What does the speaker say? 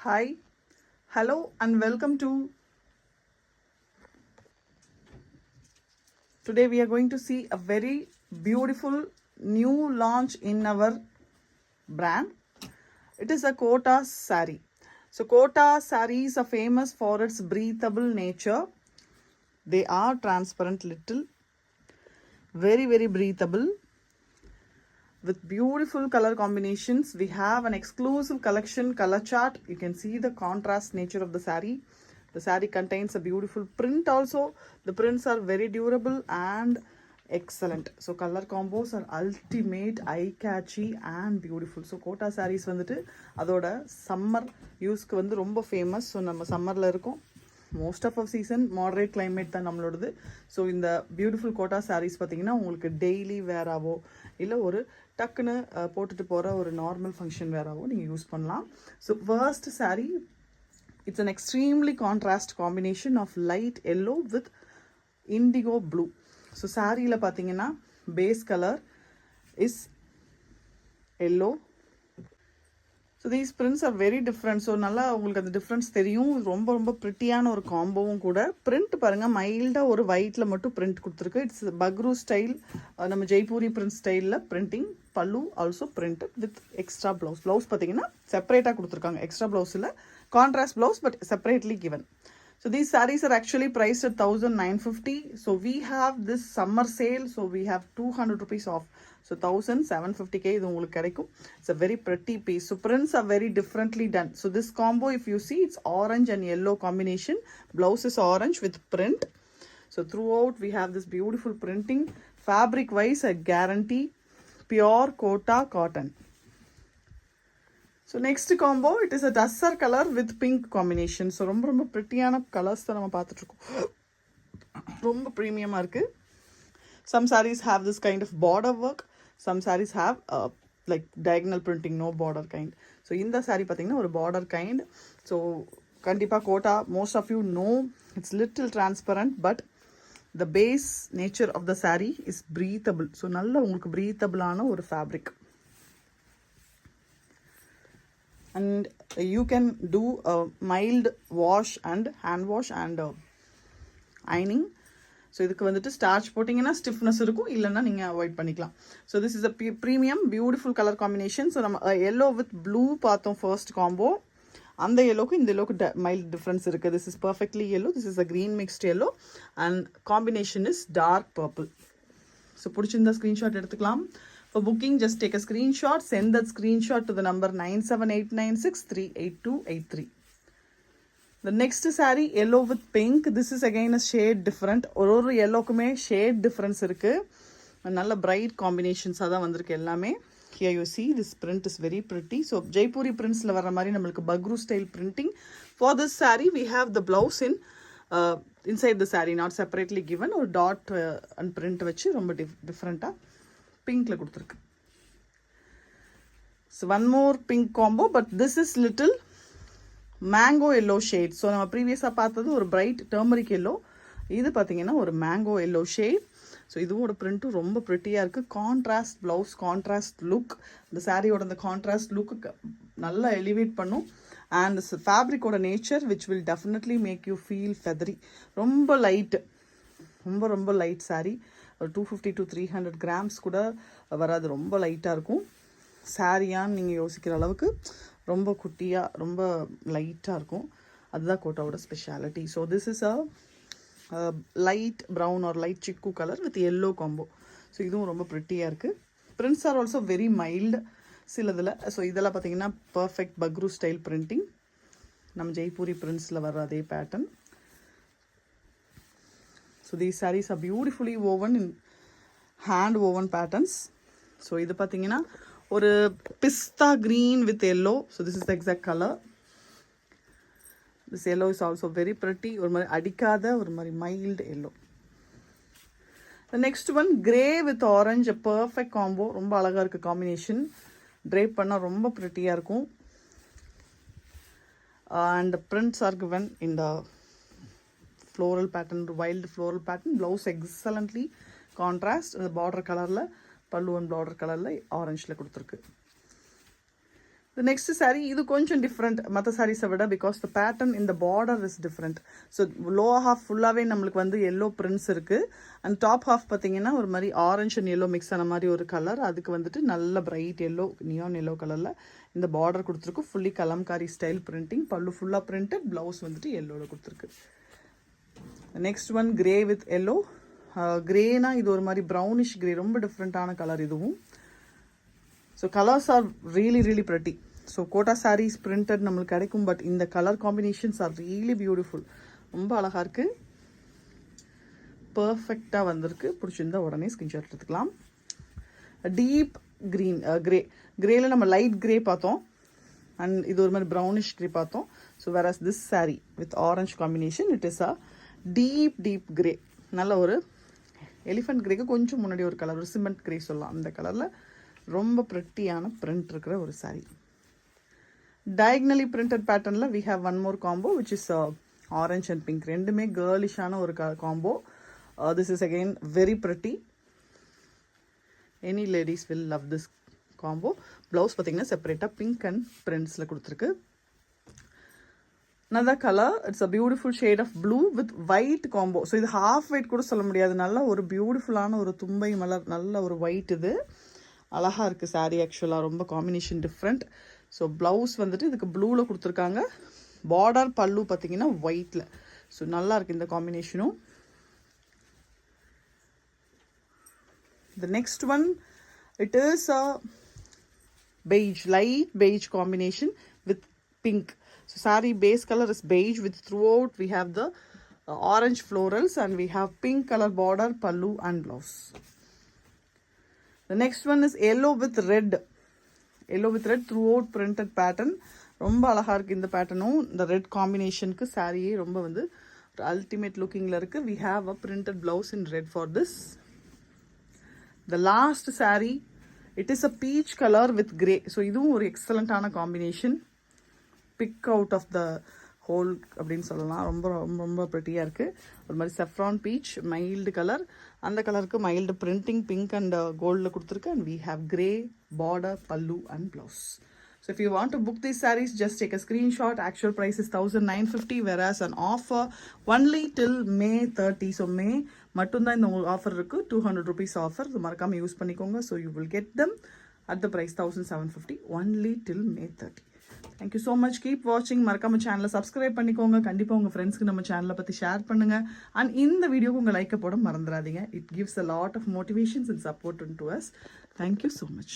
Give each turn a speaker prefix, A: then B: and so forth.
A: Hi, hello, and welcome to. Today, we are going to see a very beautiful new launch in our brand. It is a Kota sari. So, Kota saris are famous for its breathable nature. They are transparent, little, very breathable. With beautiful color combinations, we have an exclusive collection color chart. You can see the contrast nature of the sari. The sari contains a beautiful print also. The prints are very durable and excellent. So color combos are ultimate, eye catchy and beautiful. So Kota sarees வந்துட்டு அதோட summer யூஸ்க்கு வந்து ரொம்ப famous. So நம்ம summerல இருக்கோம். Most of season moderate climate தான் நம்மளோடது. ஸோ இந்த பியூட்டிஃபுல் கோட்டா சாரீஸ் பார்த்தீங்கன்னா உங்களுக்கு டெய்லி வேராவோ இல்லை ஒரு டக்குன்னு போட்டுட்டு போகிற ஒரு நார்மல் ஃபங்க்ஷன் வேராவோ நீங்கள் யூஸ் பண்ணலாம். So first sari, it's an extremely contrast combination of light yellow with indigo blue. So சாரியில் பார்த்தீங்கன்னா base colour is yellow. So these prints are very different. So நல்லா உங்களுக்கு அந்த டிஃப்ரென்ஸ் தெரியும். ரொம்ப ப்ரிட்டியான ஒரு காம்போவும் கூட. பிரிண்ட் பாருங்கள், மைல்டாக ஒரு ஒயிட்டில் மட்டும் பிரிண்ட் கொடுத்துருக்கு. இட்ஸ் பக்ரூ ஸ்டைல், நம்ம ஜெய்ப்பூரி பிரிண்ட் ஸ்டைலில் பிரிண்டிங். பல்லு also print with extra blouse. Blouse பார்த்தீங்கன்னா செப்பரேட்டாக கொடுத்துருக்காங்க. எக்ஸ்ட்ரா ப்ளவுஸ் இல்லை, contrast blouse but separately given. So these sarees are actually priced at 1950. So we have this summer sale, so we have 200 rupees off. So 1750k இது உங்களுக்கு கிடைக்கும். It's a very pretty piece. So prints are very differently done. So this combo, if you see, it's orange and yellow combination. Blouse is orange with print. So throughout we have this beautiful printing. Fabric wise, I guarantee pure Kota cotton. So next combo, it is a tussar colour with pink combination. So ரொம்ப ப்ரிட்டியான colours தான் நம்ம பார்த்துட்ருக்கோம். ரொம்ப ப்ரீமியமாக இருக்குது. Some saris have this kind of border work, some saris have like diagonal printing, no border kind. So இந்த சாரீ பார்த்தீங்கன்னா ஒரு பார்டர் கைண்ட். ஸோ கண்டிப்பாக Kota, most of you know, it's little transparent but the base nature of the sari is breathable. So நல்ல உங்களுக்கு ப்ரீத்தபிளான ஒரு fabric. And you can do a mild wash and hand wash and ironing. So இதுக்கு வந்துட்டு starch போட்டிங்கன்னா stiffness இருக்கும், இல்லைன்னா நீங்கள் avoid பண்ணிக்கலாம். So this is a premium beautiful colour combination. So நம்ம எல்லோ வித் ப்ளூ பார்த்தோம் ஃபர்ஸ்ட் காம்போ. அந்த எல்லோக்கு இந்த எல்லோக்கு மைல்ட் டிஃப்ரென்ஸ் இருக்குது. This is perfectly yellow, this is a green mixed yellow and combination is dark purple. So பிடிச்சிருந்தா screenshot எடுத்துக்கலாம். For booking, just take a screenshot, send that screenshot to the number 9789638283. The next saree, yellow with pink. This is again a shade different. ஒரு yellowக்குமே shade difference இருக்கு. நல்ல bright combinations தான் வந்திருக்கு எல்லாமே. Here you see this print is very pretty. So Jaipuri printsல வர மாதிரி நம்மளுக்கு பக்ரூ style printing. For this saree, we have the blouse in inside the saree, not separately given. ஒரு dot and print வச்சு ரொம்ப different-ஆ பிங்க்ல கொடுத்துருக்கு. So one more pink combo, but this is little mango yellow shade. So நம்ம ப்ரீவியஸாக பார்த்தது ஒரு bright turmeric yellow, இது பார்த்தீங்கன்னா ஒரு மேங்கோ எல்லோ ஷேட். ஸோ இதுவோட பிரிண்ட்டும் ரொம்ப ப்ரிட்டியாக இருக்குது. Contrast blouse, contrast look. இந்த சாரியோட அந்த கான்ட்ராஸ்ட் லுக்கு நல்லா எலிவேட் பண்ணும். அண்ட் ஃபேப்ரிக்கோட nature which will definitely make you feel feathery. ரொம்ப லைட்டு, ரொம்ப லைட் சாரீ. ஒரு 250 to 300 கிராம்ஸ் கூட வராது. ரொம்ப லைட்டாக இருக்கும். சாரியான்னு நீங்கள் யோசிக்கிற அளவுக்கு ரொம்ப குட்டியாக, ரொம்ப லைட்டாக இருக்கும். அதுதான் கோட்டாவோட speciality. So this is a light brown or light chikoo colour with yellow combo. So இதுவும் ரொம்ப ப்ரிட்டியாக இருக்குது. Prints are also very mild சிலதில். ஸோ இதெல்லாம் பார்த்தீங்கன்னா பர்ஃபெக்ட் பக்ரூ ஸ்டைல் பிரிண்டிங். நம்ம ஜெய்ப்பூரி பிரிண்ட்ஸில் வர்ற அதே pattern. So these sarees are beautifully woven in hand woven patterns. So இது பார்த்தீங்கன்னா ஒரு பிஸ்தா green with yellow. So this is the exact color. This yellow is also very pretty. ஒரு மாதிரி அடிக்காத ஒரு மாதிரி mild yellow. The next one, grey with orange, a perfect combo. ரொம்ப அழகாக இருக்குது காம்பினேஷன். ட்ரேப் பண்ணால் ரொம்ப ப்ரிட்டியாக இருக்கும். And the prints are given in the floral pattern, wild floral pattern. Blouse excellently contrast. The border colorல பல்லு and border colorல orangeல கொடுத்துருக்கு. The next saree, இது கொஞ்சம் different மற்ற sarees விட because the pattern in the border is different. So lower half ஃபுல்லாவே நம்மளுக்கு வந்து yellow prints இருக்கு and top half பாத்தீங்கன்னா ஒரு மாதிரி orange and yellow mix ஆன மாதிரி ஒரு கலர். அதுக்கு வந்துட்டு நல்ல bright yellow neon yellow கலர்ல இந்த border கொடுத்திருக்கு. fully kalamkari style printing. பல்லு ஃபுல்லா printed, blouse வந்துட்டு yellowல கொடுத்திருக்கு. Next one grey with yellow. greyனா இது ஒரு மாதிரி brownish grey, ரொம்ப டிஃபரெண்டான கலர் இதுவும். So colors are really pretty. So Kota sarees printed நம்மளுக்கு கிடைக்கும், பட் இந்த colour combinations are really beautiful. ரொம்ப அழகா இருக்கு, பர்ஃபெக்டா வந்திருக்கு. பிடிச்சிருந்தா உடனே ஸ்கிரீன்ஷாட் எடுத்துக்கலாம். டீப் கிரீன் கிரேல நம்ம லைட் கிரே பார்த்தோம் அண்ட் இது ஒரு மாதிரி ப்ரௌனிஷ் கிரே பார்த்தோம். So whereas this saree with orange combination it is a deep grey. நல்ல ஒரு எலிஃபண்ட் கிரேக்கு கொஞ்சம் முன்னாடி ஒரு கலர், ஒரு சிமெண்ட் கிரே சொல்லலாம். அந்த கலரில் ரொம்ப ப்ரெட்டியான பிரிண்ட் இருக்கிற ஒரு saree. diagonally printed patternல we have one more combo which is orange and pink. ரெண்டுமே கேர்லிஷான ஒரு combo. This is again very pretty. Any ladies will love this combo. Blouse பார்த்தீங்கன்னா செப்பரேட்டாக pink and printsல கொடுத்துருக்கு. another color, it's a beautiful shade of blue with white combo. so இது half white கூட சொல்ல முடியாது, நல்ல ஒரு பியூட்டிஃபுல்லான ஒரு தும்பை மலர், நல்ல ஒரு white. இது அழகா இருக்கு saree ஆக்சுவலாக, ரொம்ப காம்பினேஷன் டிஃப்ரெண்ட். ஸோ ப்ளவுஸ் வந்துட்டு இதுக்கு ப்ளூவில் கொடுத்துருக்காங்க, பார்டர் பல்லு பார்த்தீங்கன்னா ஒயிட்டில். ஸோ நல்லா இருக்கு இந்த காம்பினேஷனும். The next one, it is a beige, light beige combination with pink. So saree base color is beige with throughout we have the orange florals and we have pink color border, pallu and blouse. The next one is yellow with red. Yellow with red throughout printed pattern. ரொம்ப அழகா இருக்கு இந்த பேட்டர்னும். இந்த red காம்பினேஷனுக்கு சாரியே ரொம்ப வந்து ultimate லுக்கிங்ல இருக்கு. we have a printed blouse in red for this. The last saree, it is a peach color with grey. so இதுவும் ஒரு எக்ஸலண்டான combination. Pick out of the whole அப்படின்னு சொல்லலாம். ரொம்ப ரொம்ப ரொம்ப ப்ரெட்டியாக இருக்குது. ஒரு மாதிரி செஃப்ரான் பீச் மைல்டு கலர், அந்த கலருக்கு மைல்டு பிரிண்டிங் பிங்க் அண்ட் கோல்டில் கொடுத்துருக்கு. And we have grey border, pallu and blouse. So if you want to book these sarees, just take a screenshot. Actual price is 1950, whereas an offer only till May 30. So May மட்டும்தான் இந்த offer இருக்குது. 200 rupees offer. மறக்காமல் use பண்ணிக்கோங்க. So you will get them at the price 1750 only till May 30. Thank you so much. Keep watching. மறக்காம சேனலை subscribe பண்ணிக்கோங்க. கண்டிப்பாக உங்கள் ஃப்ரெண்ட்ஸ்க்கு நம்ம சேனலை பற்றி ஷேர் பண்ணுங்கள். அண்ட் இந்த வீடியோக்கு உங்கள் லைக்கை போட மறந்துடாதீங்க. It gives a lot of motivations and support to us. Thank you so much.